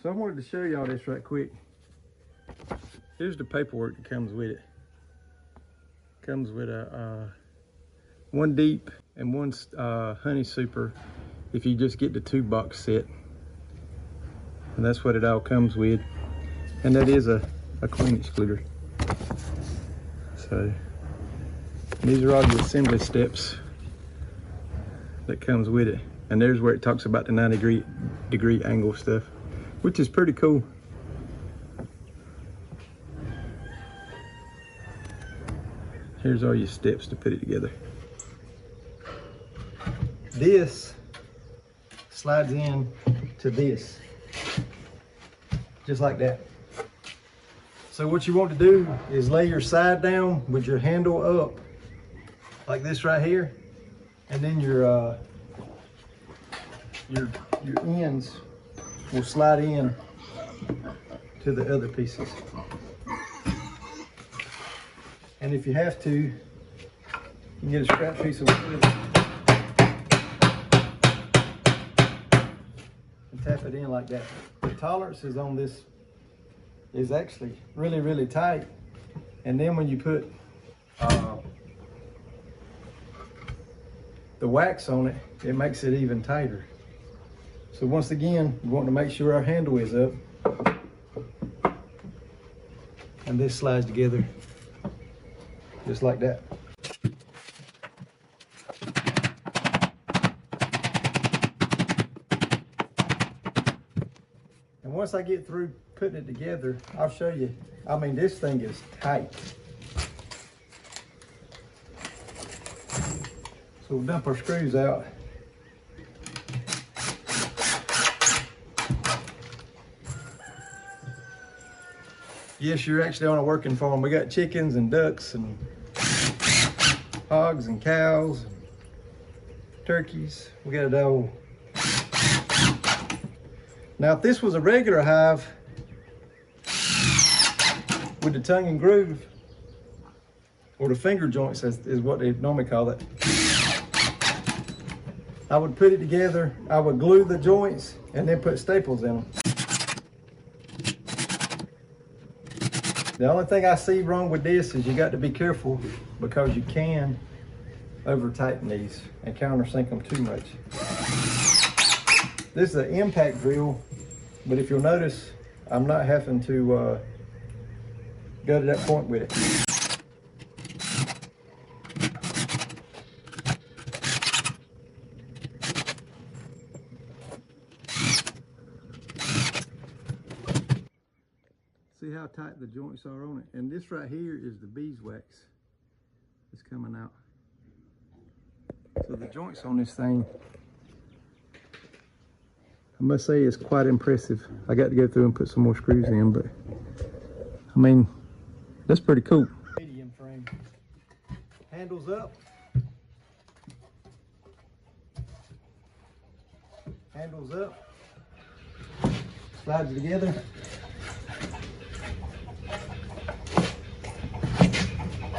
So I wanted to show y'all this right quick. Here's the paperwork that comes with it. Comes with a one deep and one honey super if you just get the 2-box set. And that's what it all comes with. And that is a queen excluder. So these are all the assembly steps that comes with it. And there's where it talks about the 90-degree angle stuff, which is pretty cool. Here's all your steps to put it together. This slides in to this, just like that. So what you want to do is lay your side down with your handle up, like this right here, and then your ends will slide in to the other pieces. And if you have to, you can get a scrap piece of wood and tap it in like that. The tolerances on this is actually really, really tight. And then when you put the wax on it, it makes it even tighter. So once again, we want to make sure our handle is up. And this slides together just like that. And once I get through putting it together, I'll show you. I mean, this thing is tight. So we'll dump our screws out. Yes, you're actually on a working farm. We got chickens and ducks and hogs and cows and turkeys. We got it all. Now, if this was a regular hive with the tongue and groove, or the finger joints is what they normally call it, I would put it together, I would glue the joints and then put staples in them. The only thing I see wrong with this is you got to be careful because you can over tighten these and countersink them too much. This is an impact drill, but if you'll notice, I'm not having to go to that point with it. See how tight the joints are on it? And this right here is the beeswax that's coming out. So the joints on this thing, I must say, is quite impressive. I got to go through and put some more screws in, but I mean, that's pretty cool. Medium frame. Handles up. Handles up. Slides together.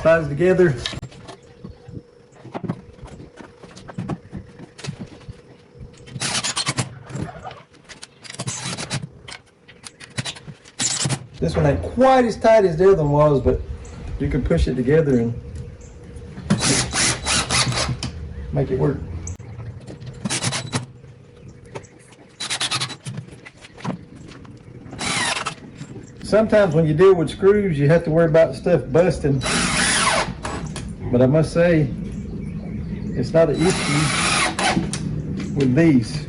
Slides together. This one ain't quite as tight as the other one was, but you can push it together and make it work. Sometimes when you deal with screws, you have to worry about stuff busting. But I must say, it's not an issue with these.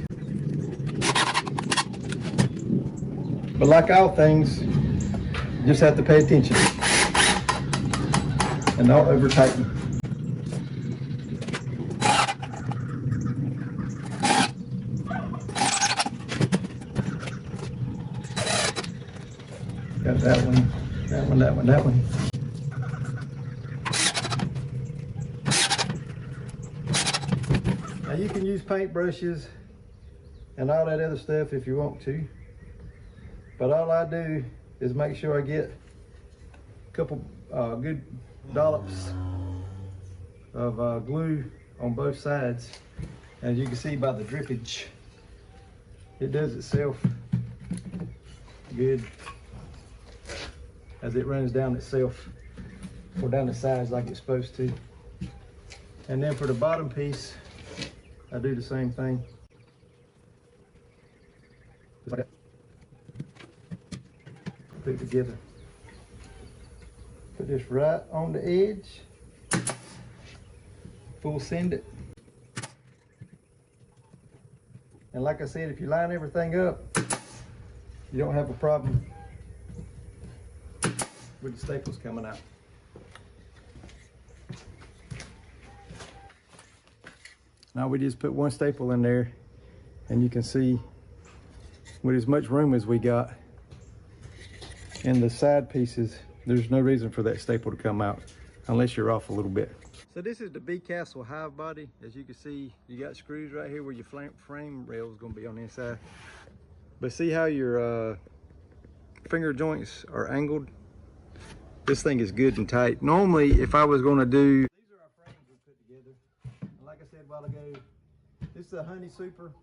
But like all things, you just have to pay attention and not over tighten. Got that one, that one, that one, that one. Now you can use paint brushes and all that other stuff if you want to, but all I do is make sure I get a couple good dollops of glue on both sides. As you can see by the drippage, it does itself. good as it runs down itself, or down the sides like it's supposed to. And then for the bottom piece, I do the same thing. Just like that. Put it together. Put this right on the edge. Full send it. And like I said, if you line everything up, you don't have a problem with the staples coming out. Now we just put one staple in there, and you can see with as much room as we got in the side pieces, there's no reason for that staple to come out unless you're off a little bit. So this is the BeeCastle hive body. As you can see, you got screws right here where your frame rail is going to be on the inside. But see how your finger joints are angled? This thing is good and tight. Normally, if I was going to do... These are our frames we put together. And like I said a while ago, this is a honey super.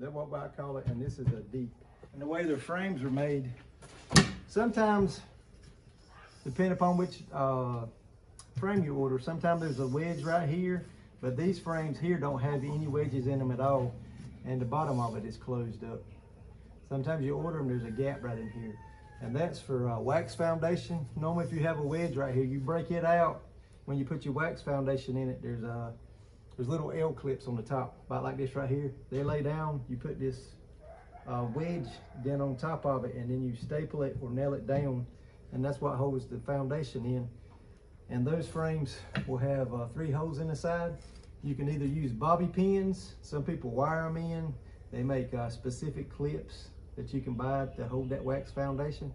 That's what I call it. And this is a deep. And the way their frames are made, sometimes, depending upon which frame you order, sometimes there's a wedge right here, but these frames here don't have any wedges in them at all, and the bottom of it is closed up. Sometimes you order them, there's a gap right in here, and that's for wax foundation. Normally if you have a wedge right here, you break it out. When you put your wax foundation in it, there's little L clips on the top, about like this right here. They lay down, you put this wedge down on top of it, and then you staple it or nail it down, and that's what holds the foundation in. And those frames will have 3 holes in the side. You can either use bobby pins. Some people wire them in. They make specific clips that you can buy to hold that wax foundation.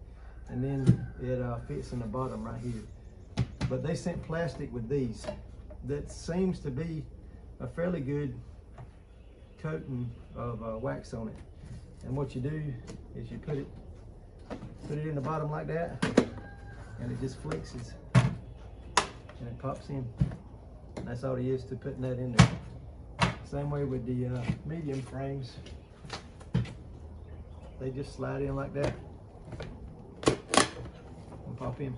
And then it fits in the bottom right here. But they sent plastic with these. That seems to be a fairly good coating of wax on it. And what you do is you put it in the bottom like that, and it just flexes. And it pops in. That's all it is to putting that in there. Same way with the medium frames. They just slide in like that and pop in.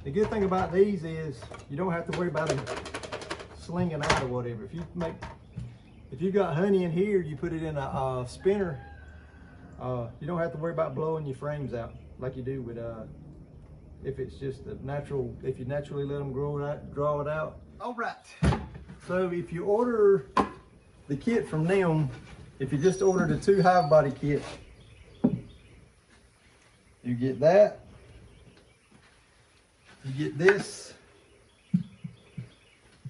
The good thing about these is you don't have to worry about them slinging out or whatever. If you got honey in here, you put it in a spinner. You don't have to worry about blowing your frames out like you do with if it's just a natural, if you naturally let them draw it out. All right. So if you order the kit from them, if you just order the 2 hive body kit, you get that. You get this.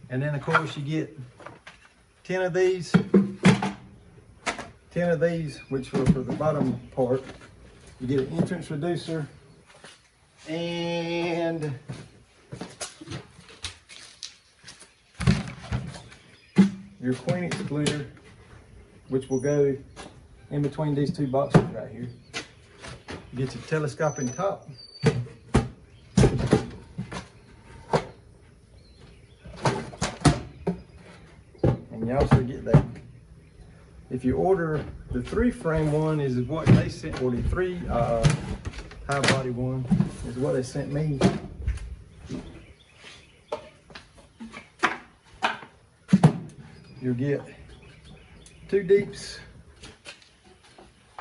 And then of course you get 10 of these. 10 of these, which are for the bottom part. You get an entrance reducer and your queen excluder, which will go in between these 2 boxes right here. You get your telescoping top. And you also get that. If you order the 3 frame one, is what they sent, or the 3 high body one is what they sent me. You'll get 2 deeps,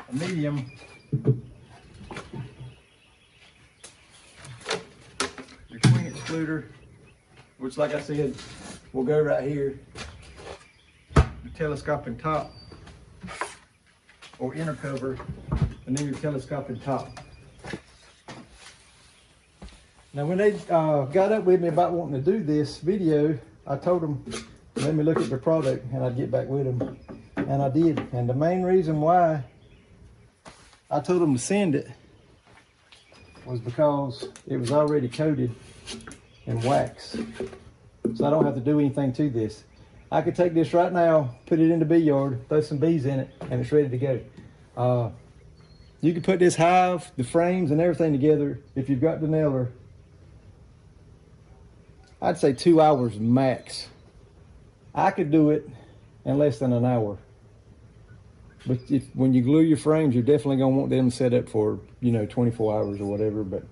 a medium, your queen excluder, which like I said, will go right here, your telescoping top, or inner cover, and then your telescoping top. Now when they got up with me about wanting to do this video, I told them, let me look at the product and I'd get back with them. And I did. And the main reason why I told them to send it was because it was already coated in wax. So I don't have to do anything to this. I could take this right now, put it in the bee yard, throw some bees in it, and it's ready to go. You can put this hive, the frames and everything together if you've got the nailer. I'd say 2 hours max. I could do it in less than an hour. But when you glue your frames, you're definitely gonna want them set up for, you know, 24 hours or whatever. But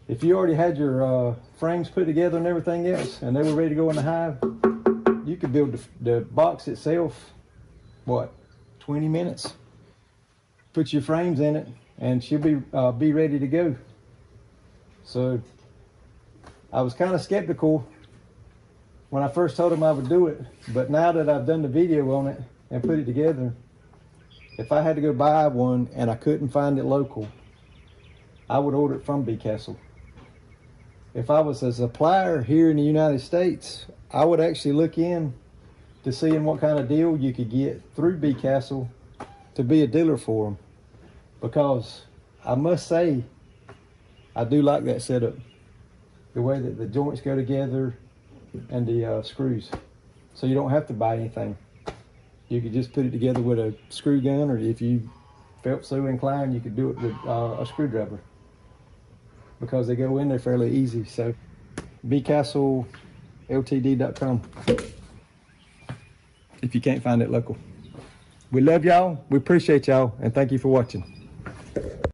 if you already had your frames put together and everything else, and they were ready to go in the hive, you could build the box itself, what, 20 minutes? Put your frames in it, and she'll be ready to go. So I was kind of skeptical when I first told him I would do it, but now that I've done the video on it and put it together, if I had to go buy one and I couldn't find it local, I would order it from BeeCastle. If I was a supplier here in the United States, I would actually look in to seeing what kind of deal you could get through BeeCastle to be a dealer for them. Because I must say, I do like that setup. The way that the joints go together and the screws. So you don't have to buy anything. You could just put it together with a screw gun, or if you felt so inclined, you could do it with a screwdriver, because they go in there fairly easy. So BeeCastleLTD.com if you can't find it local. We love y'all, we appreciate y'all, and thank you for watching.